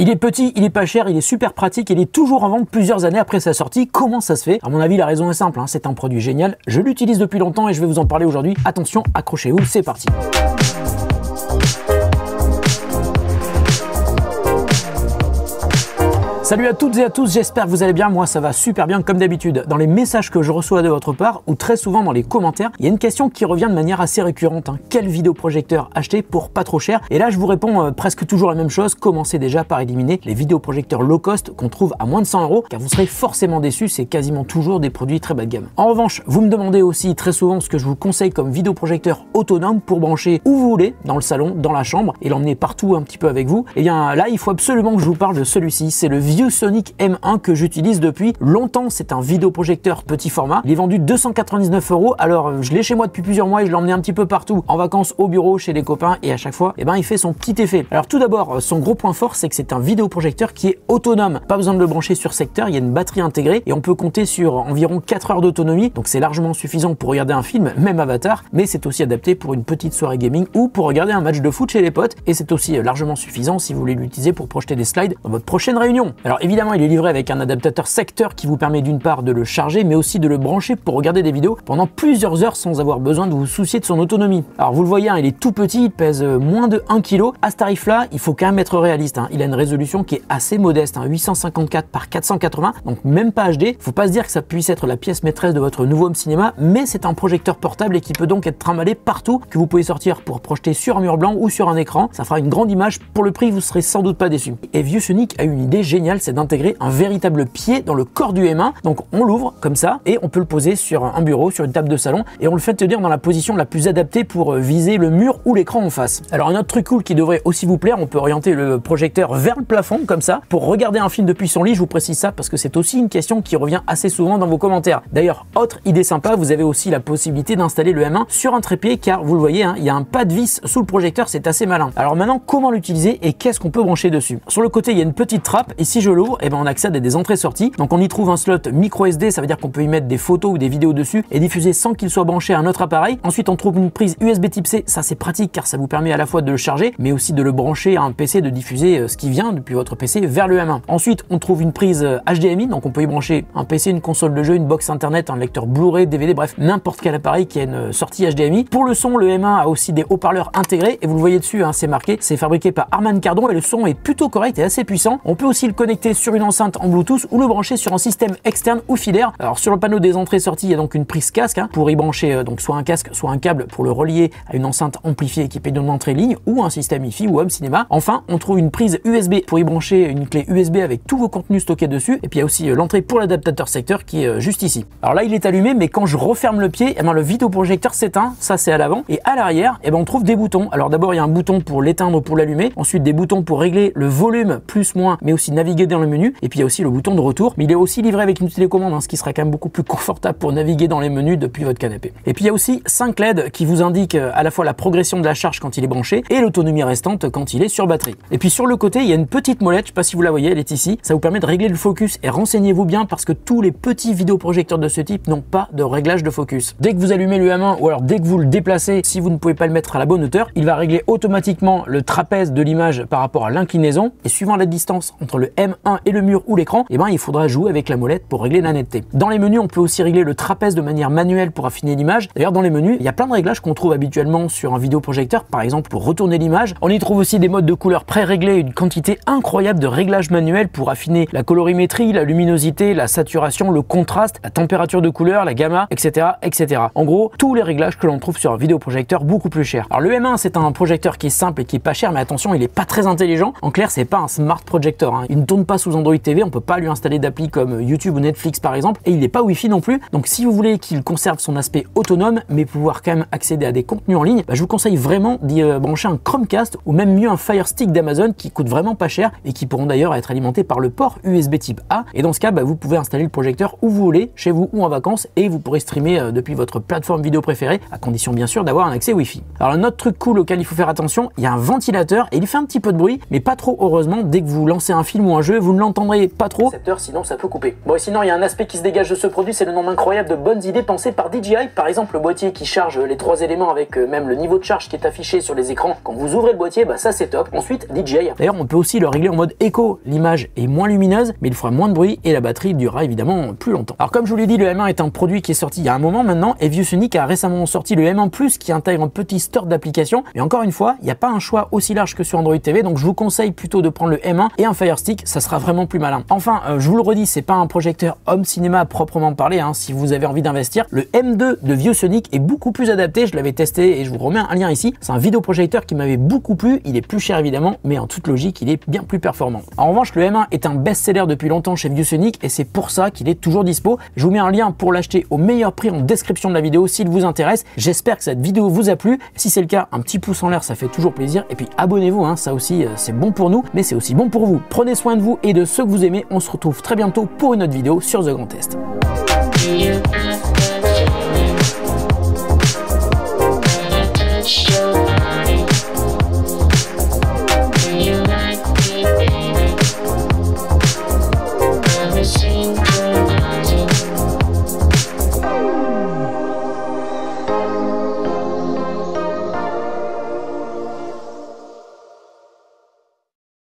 Il est petit, il est pas cher, il est super pratique, il est toujours en vente plusieurs années après sa sortie. Comment ça se fait? À mon avis, la raison est simple, hein, c'est un produit génial. Je l'utilise depuis longtemps et je vais vous en parler aujourd'hui. Attention, accrochez-vous, c'est parti. Salut à toutes et à tous, j'espère que vous allez bien, moi ça va super bien comme d'habitude. Dans les messages que je reçois de votre part, ou très souvent dans les commentaires, il y a une question qui revient de manière assez récurrente. Quel vidéoprojecteur acheter pour pas trop cher? Et là je vous réponds presque toujours la même chose, commencez déjà par éliminer les vidéoprojecteurs low cost qu'on trouve à moins de 100 €, car vous serez forcément déçus, c'est quasiment toujours des produits très bas de gamme. En revanche, vous me demandez aussi très souvent ce que je vous conseille comme vidéoprojecteur autonome pour brancher où vous voulez, dans le salon, dans la chambre, et l'emmener partout un petit peu avec vous. Et bien là, il faut absolument que je vous parle de celui-ci, c'est le ViewSonic M1 que j'utilise depuis longtemps. C'est un vidéoprojecteur petit format. Il est vendu 299 €. Alors je l'ai chez moi depuis plusieurs mois et je l'ai emmené un petit peu partout, en vacances, au bureau, chez les copains, et à chaque fois, il fait son petit effet. Alors tout d'abord, son gros point fort, c'est que c'est un vidéoprojecteur qui est autonome. Pas besoin de le brancher sur secteur, il y a une batterie intégrée et on peut compter sur environ 4 heures d'autonomie. Donc c'est largement suffisant pour regarder un film, même Avatar, mais c'est aussi adapté pour une petite soirée gaming ou pour regarder un match de foot chez les potes. Et c'est aussi largement suffisant si vous voulez l'utiliser pour projeter des slides dans votre prochaine réunion. Alors évidemment, il est livré avec un adaptateur secteur qui vous permet d'une part de le charger, mais aussi de le brancher pour regarder des vidéos pendant plusieurs heures sans avoir besoin de vous soucier de son autonomie. Alors vous le voyez, il est tout petit, il pèse moins de 1 kg. À ce tarif-là, il faut quand même être réaliste. Il a une résolution qui est assez modeste, 854 par 480, donc même pas HD. Faut pas se dire que ça puisse être la pièce maîtresse de votre nouveau home cinéma, mais c'est un projecteur portable et qui peut donc être trimballé partout, que vous pouvez sortir pour projeter sur un mur blanc ou sur un écran. Ça fera une grande image. Pour le prix, vous serez sans doute pas déçu. Et ViewSonic a une idée géniale, c'est d'intégrer un véritable pied dans le corps du M1. Donc on l'ouvre comme ça et on peut le poser sur un bureau, sur une table de salon, et on le fait tenir dans la position la plus adaptée pour viser le mur ou l'écran en face. Alors un autre truc cool qui devrait aussi vous plaire, on peut orienter le projecteur vers le plafond comme ça pour regarder un film depuis son lit. Je vous précise ça parce que c'est aussi une question qui revient assez souvent dans vos commentaires. D'ailleurs, autre idée sympa, vous avez aussi la possibilité d'installer le M1 sur un trépied, car vous le voyez, il y a un pas de vis sous le projecteur, c'est assez malin. Alors maintenant, comment l'utiliser et qu'est-ce qu'on peut brancher dessus? Sur le côté, il y a une petite trappe et si je l'ouvre, on accède à des entrées-sorties. Donc on y trouve un slot micro SD, ça veut dire qu'on peut y mettre des photos ou des vidéos dessus et diffuser sans qu'il soit branché à un autre appareil. Ensuite, on trouve une prise USB type C, ça c'est pratique car ça vous permet à la fois de le charger mais aussi de le brancher à un PC, de diffuser ce qui vient depuis votre PC vers le M1. Ensuite, on trouve une prise HDMI, donc on peut y brancher un PC, une console de jeu, une box internet, un lecteur Blu-ray, DVD, bref, n'importe quel appareil qui a une sortie HDMI. Pour le son, le M1 a aussi des haut-parleurs intégrés et vous le voyez dessus, c'est marqué, c'est fabriqué par Harman Kardon et le son est plutôt correct et assez puissant. On peut aussi le connecter sur une enceinte en Bluetooth ou le brancher sur un système externe ou filaire. Alors sur le panneau des entrées-sorties, il y a donc une prise casque pour y brancher donc soit un casque, soit un câble pour le relier à une enceinte amplifiée équipée d'une entrée ligne ou un système Hi-Fi ou home cinéma. Enfin, on trouve une prise USB pour y brancher une clé USB avec tous vos contenus stockés dessus. Et puis il y a aussi l'entrée pour l'adaptateur secteur qui est juste ici. Alors là, il est allumé, mais quand je referme le pied, le vidéoprojecteur s'éteint. Ça, c'est à l'avant. Et à l'arrière, on trouve des boutons. Alors d'abord, il y a un bouton pour l'éteindre ou pour l'allumer. Ensuite, des boutons pour régler le volume plus moins, mais aussi naviguer dans le menu. Et puis il y a aussi le bouton de retour. Mais il est aussi livré avec une télécommande, ce qui sera quand même beaucoup plus confortable pour naviguer dans les menus depuis votre canapé. Et puis il y a aussi 5 LED qui vous indiquent à la fois la progression de la charge quand il est branché et l'autonomie restante quand il est sur batterie. Et puis sur le côté, il y a une petite molette, je sais pas si vous la voyez, elle est ici. Ça vous permet de régler le focus et renseignez-vous bien parce que tous les petits vidéoprojecteurs de ce type n'ont pas de réglage de focus. Dès que vous allumez le M1 ou alors dès que vous le déplacez, si vous ne pouvez pas le mettre à la bonne hauteur, il va régler automatiquement le trapèze de l'image par rapport à l'inclinaison et suivant la distance entre le M1 et le mur ou l'écran, il faudra jouer avec la molette pour régler la netteté. Dans les menus, on peut aussi régler le trapèze de manière manuelle pour affiner l'image. D'ailleurs, dans les menus, il y a plein de réglages qu'on trouve habituellement sur un vidéoprojecteur, par exemple pour retourner l'image. On y trouve aussi des modes de couleurs pré-réglés, une quantité incroyable de réglages manuels pour affiner la colorimétrie, la luminosité, la saturation, le contraste, la température de couleur, la gamma, etc., etc. En gros, tous les réglages que l'on trouve sur un vidéoprojecteur beaucoup plus cher. Alors le M1, c'est un projecteur qui est simple et qui est pas cher, mais attention, il est pas très intelligent. En clair, c'est pas un smart projector. Il ne tourne pas sous Android TV, on peut pas lui installer d'appli comme YouTube ou Netflix par exemple, et il n'est pas Wi-Fi non plus. Donc si vous voulez qu'il conserve son aspect autonome, mais pouvoir quand même accéder à des contenus en ligne, je vous conseille vraiment d'y brancher un Chromecast ou même mieux un Fire Stick d'Amazon qui coûte vraiment pas cher et qui pourront d'ailleurs être alimentés par le port USB type A. Et dans ce cas, vous pouvez installer le projecteur où vous voulez, chez vous ou en vacances, et vous pourrez streamer depuis votre plateforme vidéo préférée, à condition bien sûr d'avoir un accès Wi-Fi. Alors un autre truc cool auquel il faut faire attention, il y a un ventilateur et il fait un petit peu de bruit, mais pas trop heureusement. Dès que vous lancez un film ou un jeu jeu, vous ne l'entendrez pas trop. Cette heure, sinon ça peut couper. Bon, et sinon il y a un aspect qui se dégage de ce produit, c'est le nombre incroyable de bonnes idées pensées par DJI. Par exemple, le boîtier qui charge les 3 éléments avec même le niveau de charge qui est affiché sur les écrans quand vous ouvrez le boîtier, bah ça c'est top. Ensuite, DJI. D'ailleurs, on peut aussi le régler en mode éco. L'image est moins lumineuse, mais il fera moins de bruit et la batterie durera évidemment plus longtemps. Alors comme je vous l'ai dit, le M1 est un produit qui est sorti il y a un moment maintenant et ViewSonic a récemment sorti le M1 Plus qui intègre un petit store d'applications. Mais encore une fois, il n'y a pas un choix aussi large que sur Android TV, donc je vous conseille plutôt de prendre le M1 et un Fire Stick, ça sera vraiment plus malin. Enfin, je vous le redis, c'est pas un projecteur home cinéma à proprement parler, hein, si vous avez envie d'investir. Le M2 de ViewSonic est beaucoup plus adapté, je l'avais testé et je vous remets un lien ici. C'est un vidéoprojecteur qui m'avait beaucoup plu, il est plus cher évidemment, mais en toute logique, il est bien plus performant. En revanche, le M1 est un best-seller depuis longtemps chez ViewSonic et c'est pour ça qu'il est toujours dispo. Je vous mets un lien pour l'acheter au meilleur prix en description de la vidéo s'il vous intéresse. J'espère que cette vidéo vous a plu. Si c'est le cas, un petit pouce en l'air, ça fait toujours plaisir. Et puis abonnez-vous, hein, ça aussi c'est bon pour nous, mais c'est aussi bon pour vous. Prenez soin de vous et de ceux que vous aimez. On se retrouve très bientôt pour une autre vidéo sur The Grand Test.